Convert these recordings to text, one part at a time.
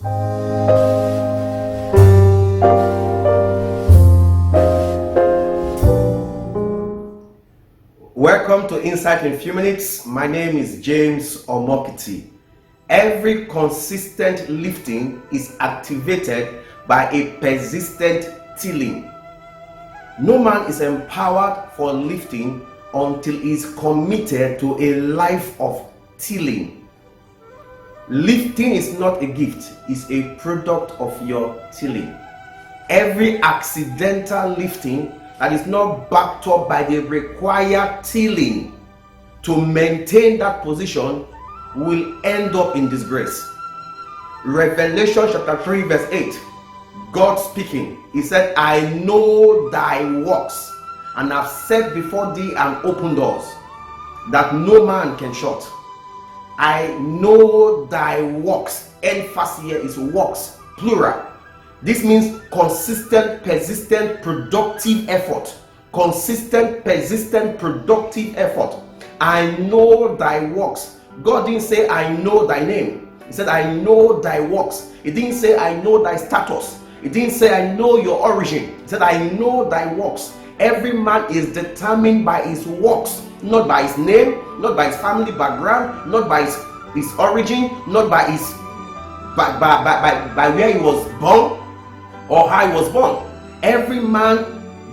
Welcome to Insight in Few Minutes. My name is James Omokiti. Every consistent lifting is activated by a persistent tilling. No man is empowered for lifting until he is committed to a life of tilling. Lifting is not a gift, it's a product of your tilling. Every accidental lifting that is not backed up by the required tilling to maintain that position will end up in disgrace. Revelation chapter 3 verse 8, God speaking, he said, I know thy works, and have set before thee an open doors that no man can shut. I know thy works. Emphasis here is works, plural. This means consistent, persistent, productive effort. Consistent, persistent, productive effort. I know thy works. God didn't say, I know thy name. He said, I know thy works. He didn't say, I know thy status. He didn't say, I know your origin. He said, I know thy works. Every man is determined by his works, not by his name, not by his family background, not by his origin, not by his by where he was born or how he was born. Every man's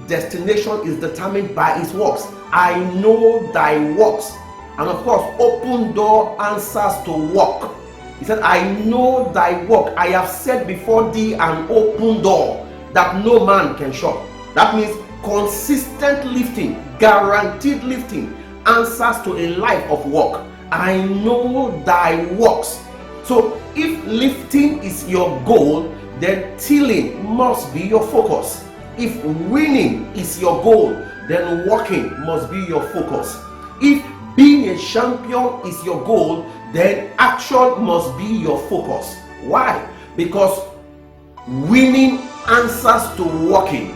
destination is determined by his works. I know thy works. And of course, open door answers to work. He said, I know thy work. I have set before thee an open door that no man can shut. That means consistent lifting, guaranteed lifting, answers to a life of work. I know thy works. So if lifting is your goal, then tilling must be your focus. If winning is your goal, then working must be your focus. If being a champion is your goal, then action must be your focus. Why? Because winning answers to working.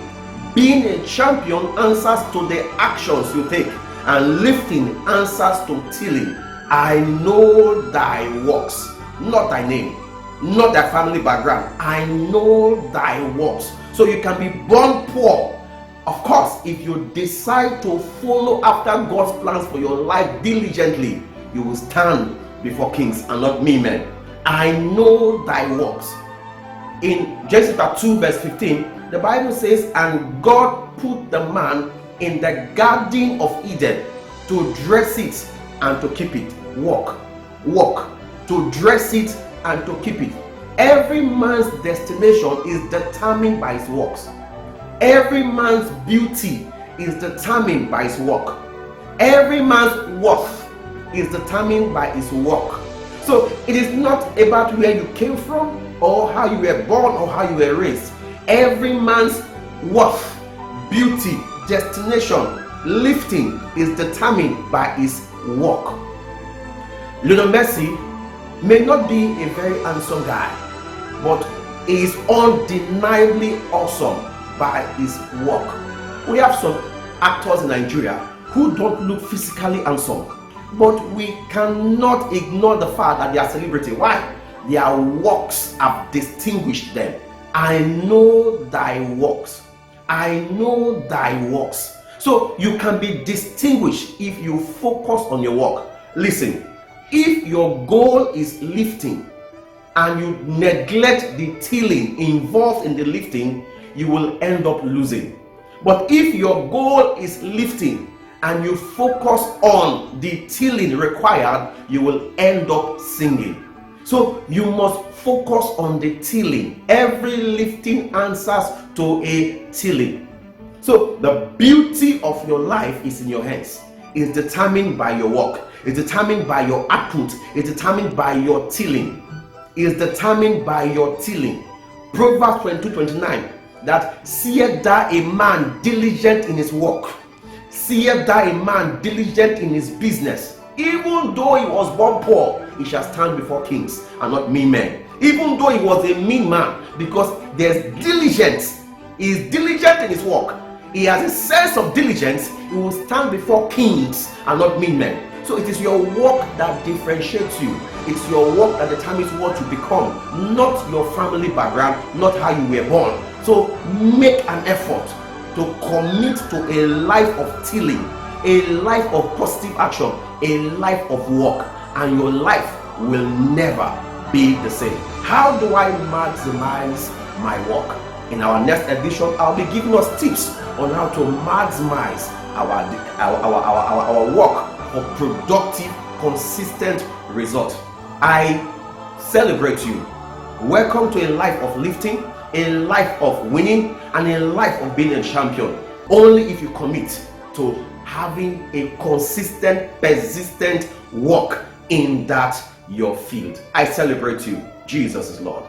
Being a champion answers to the actions you take, and lifting answers to tilling. I know thy works, not thy name, not thy family background. I know thy works. So you can be born poor. Of course, if you decide to follow after God's plans for your life diligently, you will stand before kings and not me men. I know thy works. In Genesis chapter 2 verse 15, the Bible says, and God put the man in the garden of Eden to dress it and to keep it. Walk, to dress it and to keep it. Every man's destination is determined by his works. Every man's beauty is determined by his work. Every man's worth is determined by his work. So it is not about where you came from or how you were born or how you were raised. Every man's worth, beauty, destination, lifting is determined by his work. Lionel Messi may not be a very handsome guy, but he is undeniably awesome by his work. We have some actors in Nigeria who don't look physically handsome, but we cannot ignore the fact that they are celebrity. Why? Their works have distinguished them. I know thy works. I know thy works. So you can be distinguished if you focus on your work. Listen, if your goal is lifting and you neglect the tilling involved in the lifting, you will end up losing. But if your goal is lifting and you focus on the tilling required, you will end up singing. So you must focus on the tilling. Every lifting answers to a tilling. So the beauty of your life is in your hands. It's determined by your work. It's determined by your output. It's determined by your tilling. It's determined by your tilling. Proverbs 22:29, that seest thou a man diligent in his work, seest thou a man diligent in his business, even though he was born poor, he shall stand before kings and not mean men. Even though he was a mean man, because there's diligence. He is diligent in his work. He has a sense of diligence. He will stand before kings and not mean men. So So it is your work that differentiates you. It's your work that determines what you become, not your family background, not how you were born. So make an effort to commit to a life of tilling, a life of positive action, a life of work, and your life will never be the same. How do I maximize my work? In our next edition, I'll be giving us tips on how to maximize our work for productive, consistent results. I celebrate you. Welcome to a life of lifting, a life of winning, and a life of being a champion. Only if you commit to having a consistent, persistent work in that your field. I celebrate you. Jesus is Lord.